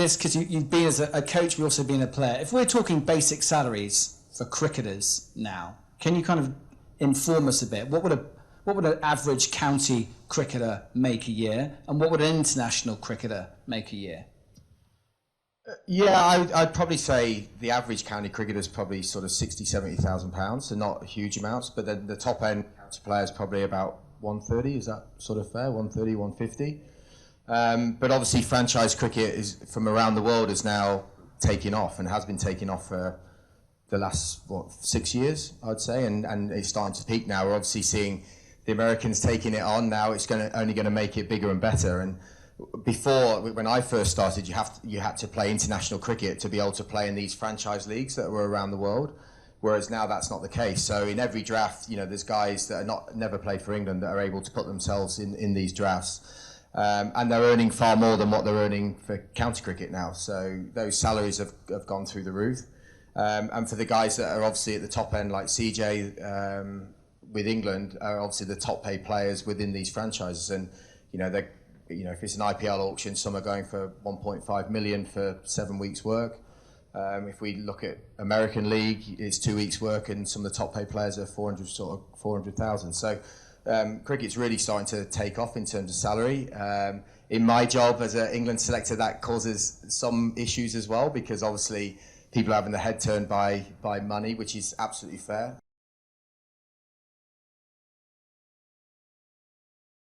this because you've been as a coach, but also been a player. If we're talking basic salaries for cricketers now, can you kind of inform us a bit? What would an average county cricketer make a year, and what would an international cricketer make a year? Yeah, I'd probably say the average county cricketer is probably sort of 60, 70,000 pounds, so not huge amounts. But then the top end county player is probably about 130. Is that sort of fair? 130, 150. But obviously, franchise cricket is from around the world is now taking off and has been taking off for the last 6 years, I'd say, and it's starting to peak now. We're obviously seeing the Americans taking it on now. It's only going to make it bigger and better. And before, when I first started, you had to play international cricket to be able to play in these franchise leagues that were around the world, whereas now that's not the case. So in every draft, there's guys that are never played for England that are able to put themselves in these drafts, and they're earning far more than what they're earning for county cricket now. So those salaries have gone through the roof, and for the guys that are obviously at the top end, like CJ with England, are obviously the top paid players within these franchises, and they're. If it's an IPL auction, some are going for 1.5 million for 7 weeks' work. If we look at American League, it's 2 weeks' work, and some of the top paid players are 400,000. So cricket's really starting to take off in terms of salary. In my job as an England selector, that causes some issues as well, because obviously people are having their head turned by money, which is absolutely fair.